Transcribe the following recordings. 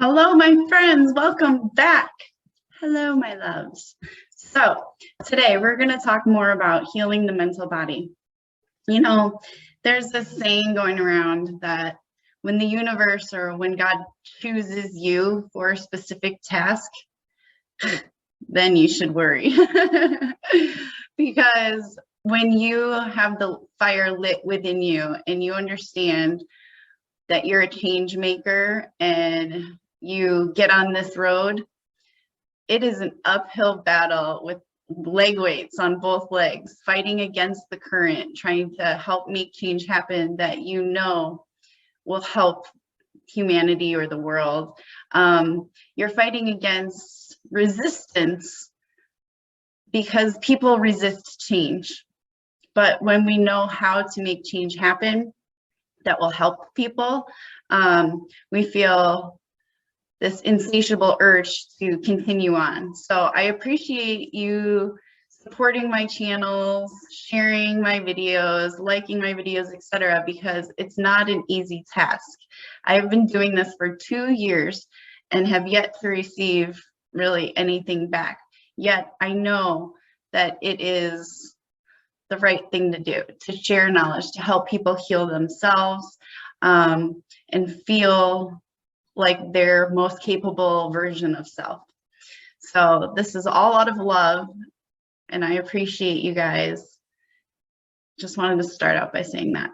Hello, my friends. Welcome back. Hello, my loves. So today we're going to talk more about healing the mental body. You know, there's this saying going around that when the universe or when God chooses you for a specific task, then you should worry. Because when you have the fire lit within you and you understand that you're a change maker and you get on this road, it is an uphill battle with leg weights on both legs, fighting against the current, trying to help make change happen that you know will help humanity or the world. You're fighting against resistance because people resist change. But when we know how to make change happen that will help people, we feel this insatiable urge to continue on. So I appreciate you supporting my channels, sharing my videos, liking my videos, etc., because it's not an easy task. I've been doing this for 2 years and have yet to receive really anything back. Yet I know that it is the right thing to do, to share knowledge, to help people heal themselves and feel like their most capable version of self. So this is all out of love, and I appreciate you guys. Just wanted to start out by saying that.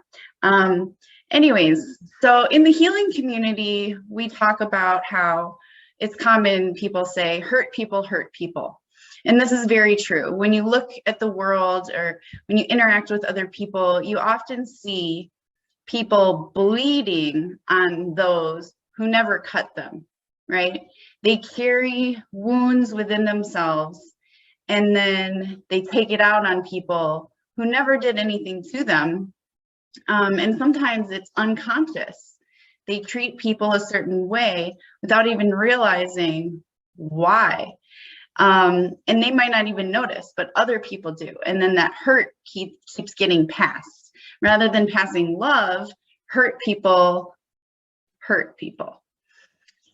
Anyways, so in the healing community, we talk about how it's common, people say, hurt people hurt people. And this is very true. When you look at the world or when you interact with other people, you often see people bleeding on those who never cut them, right? They carry wounds within themselves and then they take it out on people who never did anything to them. And sometimes it's unconscious. They treat people a certain way without even realizing why. And they might not even notice, but other people do. And then that hurt keeps getting passed. Rather than passing love, hurt people hurt people.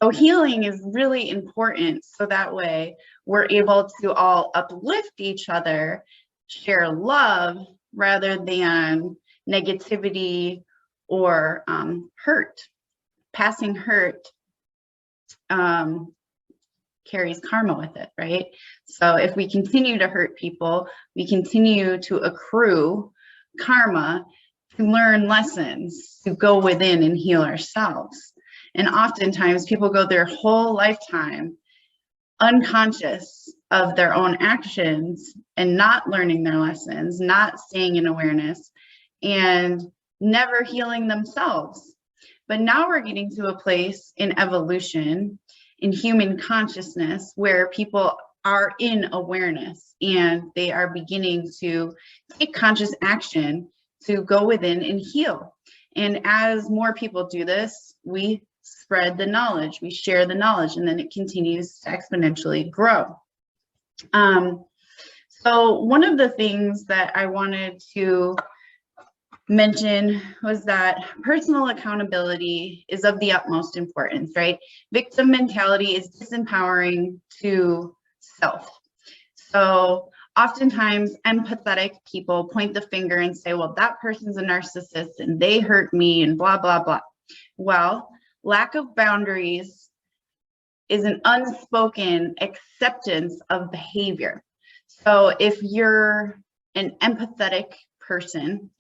So healing is really important, so that way we're able to all uplift each other, share love rather than negativity or hurt. Passing hurt carries karma with it, right? So if we continue to hurt people, we continue to accrue karma to learn lessons, to go within and heal ourselves. And oftentimes people go their whole lifetime unconscious of their own actions and not learning their lessons, not staying in awareness, and never healing themselves. But now we're getting to a place in evolution, in human consciousness, where people are in awareness and they are beginning to take conscious action to go within and heal. And as more people do this, we spread the knowledge, we share the knowledge, and then it continues to exponentially grow. So one of the things that I wanted to mention was that personal accountability is of the utmost importance, right? Victim mentality is disempowering to self. So oftentimes empathetic people point the finger and say, well, that person's a narcissist and they hurt me and blah, blah, blah. Well, lack of boundaries is an unspoken acceptance of behavior. So if you're an empathetic person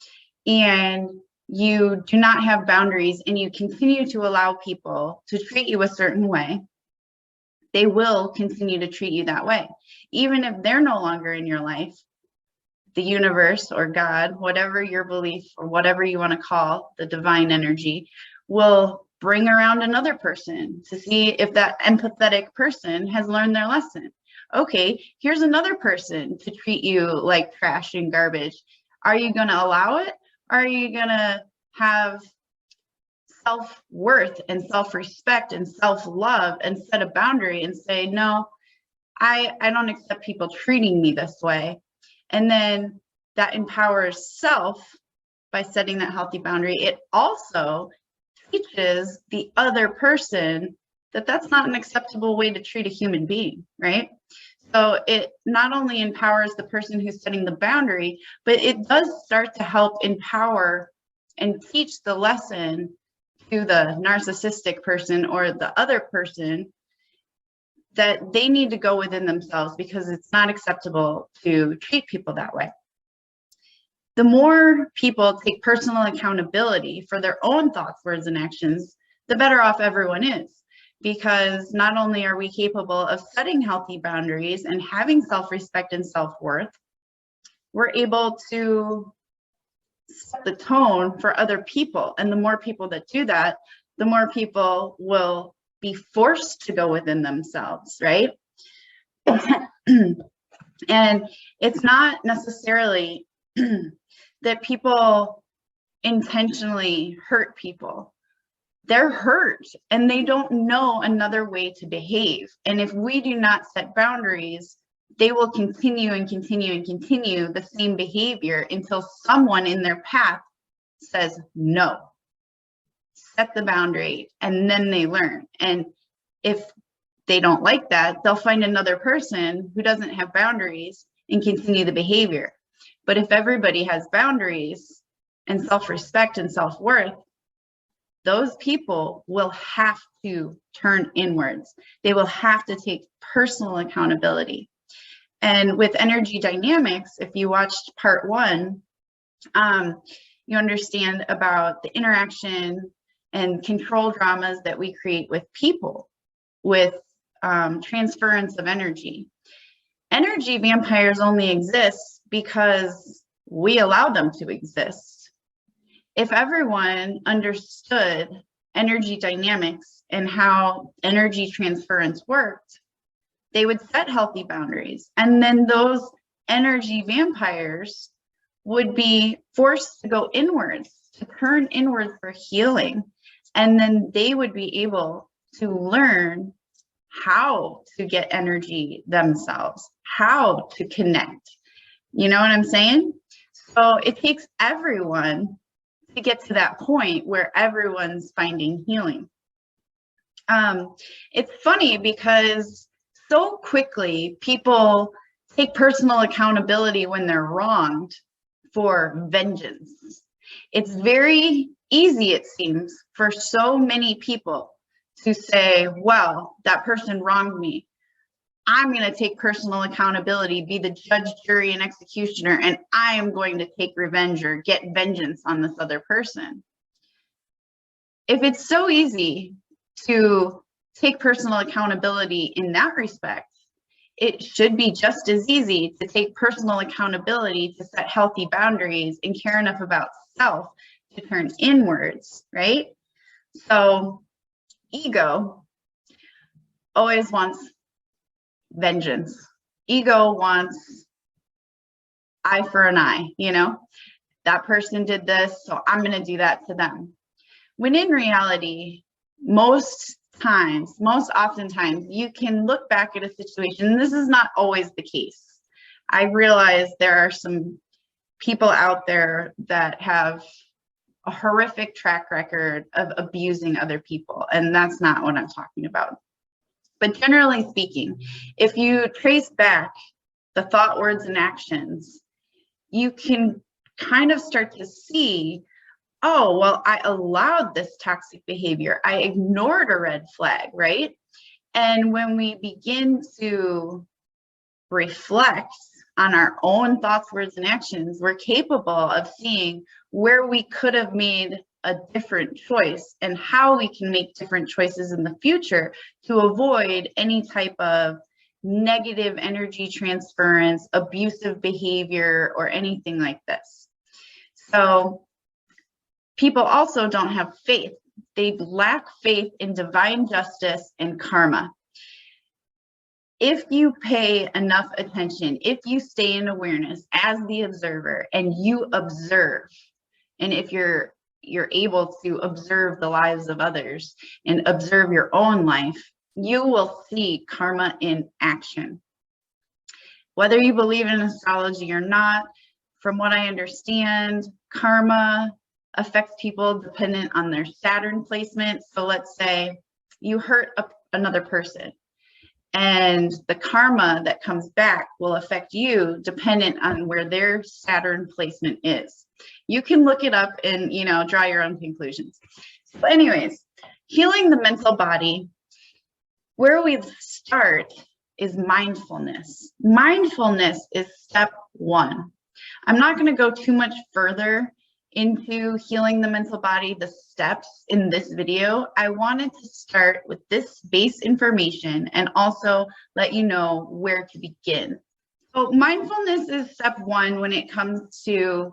and you do not have boundaries and you continue to allow people to treat you a certain way, they will continue to treat you that way. Even if they're no longer in your life, the universe or God, whatever your belief or whatever you want to call the divine energy, will bring around another person to see if that empathetic person has learned their lesson. Okay, here's another person to treat you like trash and garbage. Are you going to allow it? Or are you going to have self-worth and self-respect and self-love and set a boundary and say, no, I don't accept people treating me this way? And then that empowers self by setting that healthy boundary. It also teaches the other person that that's not an acceptable way to treat a human being, right? So it not only empowers the person who's setting the boundary, but it does start to help empower and teach the lesson to the narcissistic person or the other person that they need to go within themselves, because it's not acceptable to treat people that way. The more people take personal accountability for their own thoughts, words, and actions, the better off everyone is. Because not only are we capable of setting healthy boundaries and having self-respect and self-worth, we're able to set the tone for other people. And the more people that do that, the more people will be forced to go within themselves, right? And it's not necessarily that people intentionally hurt people. They're hurt and they don't know another way to behave. And if we do not set boundaries, they will continue and continue and continue the same behavior until someone in their path says no. Set the boundary, and then they learn. And if they don't like that, they'll find another person who doesn't have boundaries and continue the behavior. But if everybody has boundaries and self-respect and self-worth, those people will have to turn inwards. They will have to take personal accountability. And with energy dynamics, if you watched part 1, you understand about the interaction and control dramas that we create with people, with transference of energy. Energy vampires only exist because we allow them to exist. If everyone understood energy dynamics and how energy transference worked, they would set healthy boundaries. And then those energy vampires would be forced to go inwards, to turn inwards for healing. And then they would be able to learn how to get energy themselves, how to connect. You know what I'm saying? So it takes everyone to get to that point where everyone's finding healing. It's funny because so quickly people take personal accountability when they're wronged for vengeance. It's very easy, it seems, for so many people to say, well, that person wronged me. I'm going to take personal accountability, be the judge, jury, and executioner, and I am going to take revenge or get vengeance on this other person. If it's so easy to take personal accountability in that respect, it should be just as easy to take personal accountability to set healthy boundaries and care enough about self to turn inwards, right? So ego always wants vengeance. Ego wants eye for an eye, you know? That person did this, so I'm going to do that to them. When in reality, most oftentimes, you can look back at a situation, and this is not always the case. I realize there are some people out there that have a horrific track record of abusing other people, and that's not what I'm talking about. But generally speaking, if you trace back the thought, words, and actions, you can kind of start to see, oh, well, I allowed this toxic behavior. I ignored a red flag, right? And when we begin to reflect on our own thoughts, words, and actions, we're capable of seeing where we could have made a different choice and how we can make different choices in the future to avoid any type of negative energy transference, abusive behavior, or anything like this. So people also don't have faith. They lack faith in divine justice and karma. If you pay enough attention, if you stay in awareness as the observer and you observe, and if you're able to observe the lives of others and observe your own life, you will see karma in action. Whether you believe in astrology or not, from what I understand, karma affects people dependent on their Saturn placement. So let's say you hurt another person. And the karma that comes back will affect you dependent on where their Saturn placement is. You can look it up and, you know, draw your own conclusions. So anyways, healing the mental body, where we start is mindfulness. Mindfulness is step one. I'm not going to go too much further into healing the mental body, the steps in this video. I wanted to start with this base information and also let you know where to begin. So mindfulness is step one when it comes to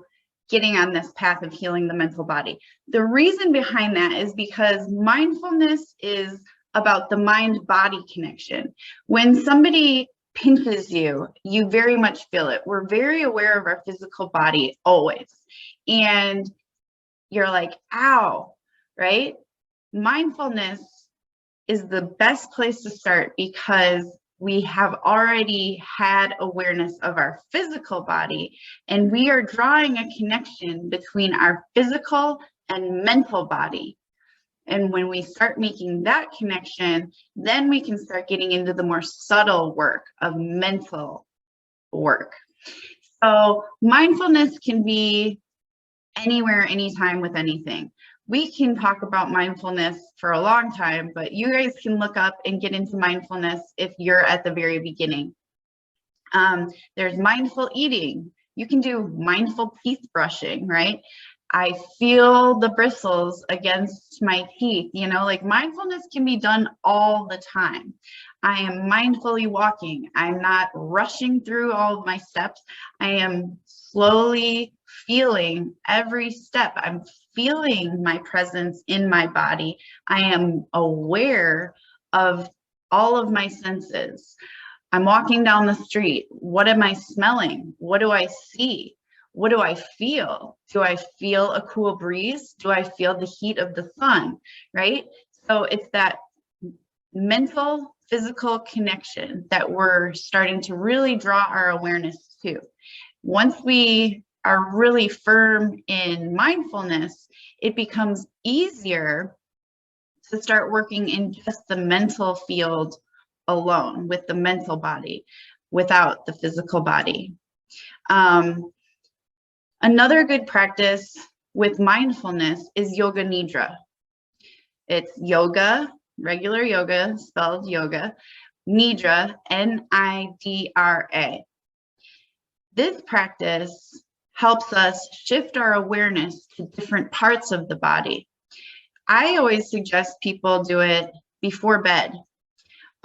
getting on this path of healing the mental body. The reason behind that is because mindfulness is about the mind-body connection. When somebody pinches you, you very much feel it. We're very aware of our physical body always. And you're like, ow, right? Mindfulness is the best place to start because we have already had awareness of our physical body, and we are drawing a connection between our physical and mental body. And when we start making that connection, then we can start getting into the more subtle work of mental work. So mindfulness can be anywhere, anytime, with anything. We can talk about mindfulness for a long time, but you guys can look up and get into mindfulness if you're at the very beginning. There's mindful eating. You can do mindful teeth brushing, right? I feel the bristles against my teeth, you know, like mindfulness can be done all the time. I am mindfully walking. I'm not rushing through all of my steps. I am slowly feeling every step. I'm feeling my presence in my body. I am aware of all of my senses. I'm walking down the street. What am I smelling? What do I see? What do I feel? Do I feel a cool breeze? Do I feel the heat of the sun, right? So it's that mental, physical connection that we're starting to really draw our awareness to. Once we are really firm in mindfulness, it becomes easier to start working in just the mental field alone, with the mental body, without the physical body. Another good practice with mindfulness is yoga nidra. It's yoga, regular yoga, spelled yoga, nidra, N-I-D-R-A. This practice helps us shift our awareness to different parts of the body. I always suggest people do it before bed.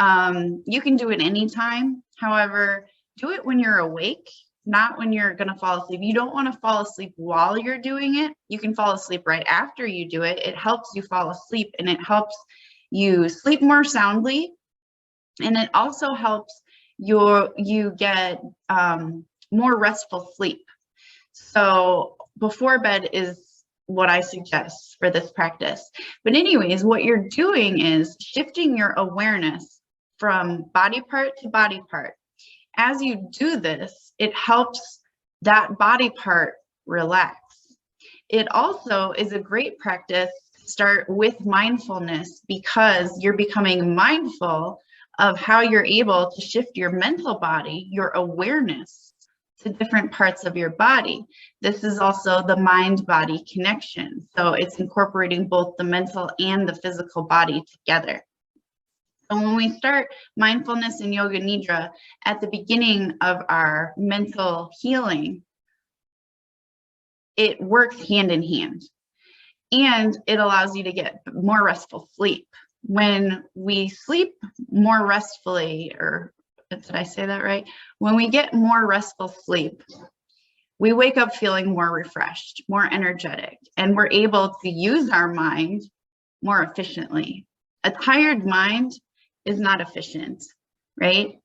You can do it anytime. However, do it when you're awake, not when you're going to fall asleep. You don't want to fall asleep while you're doing it. You can fall asleep right after you do it. It helps you fall asleep, and it helps you sleep more soundly. And it also helps you get more restful sleep. So before bed is what I suggest for this practice. But anyways, what you're doing is shifting your awareness from body part to body part. As you do this, it helps that body part relax. It also is a great practice to start with mindfulness, because you're becoming mindful of how you're able to shift your mental body, your awareness, to different parts of your body. This is also the mind-body connection. So it's incorporating both the mental and the physical body together. So when we start mindfulness and yoga nidra at the beginning of our mental healing, it works hand in hand, and it allows you to get more restful sleep. When we sleep more restfully, or did I say that right? When we get more restful sleep, we wake up feeling more refreshed, more energetic, and we're able to use our mind more efficiently. A tired mind is not efficient, right?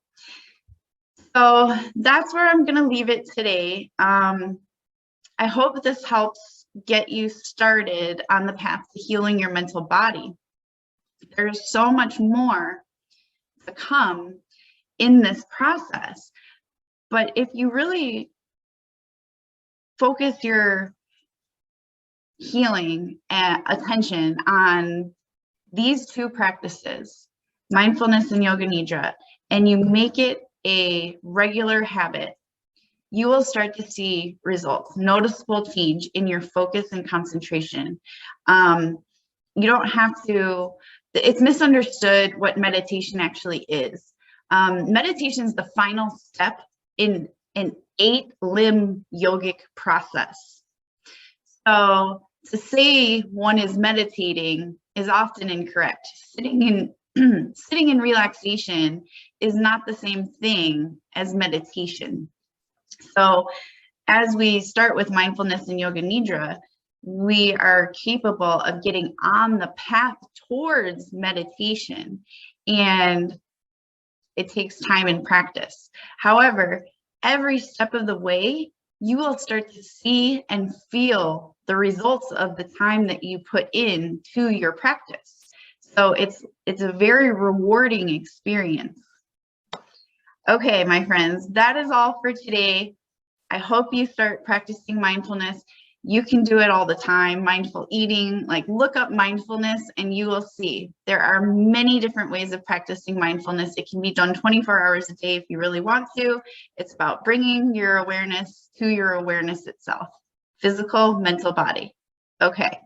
So that's where I'm going to leave it today. I hope this helps get you started on the path to healing your mental body. There's so much more to come in this process, but if you really focus your healing attention on these two practices, mindfulness and yoga nidra, and you make it a regular habit, you will start to see results, noticeable change in your focus and concentration. You don't have to, it's misunderstood what meditation actually is. Meditation is the final step in an 8-limb yogic process. So to say one is meditating is often incorrect. Sitting in relaxation is not the same thing as meditation. So as we start with mindfulness and yoga nidra, we are capable of getting on the path towards meditation, and it takes time and practice. However, every step of the way, you will start to see and feel the results of the time that you put in to your practice. So it's a very rewarding experience. Okay, my friends, that is all for today. I hope you start practicing mindfulness. You can do it all the time. Mindful eating, like look up mindfulness and you will see there are many different ways of practicing mindfulness. It can be done 24 hours a day if you really want to. It's about bringing your awareness to your awareness itself, physical, mental, body. Okay.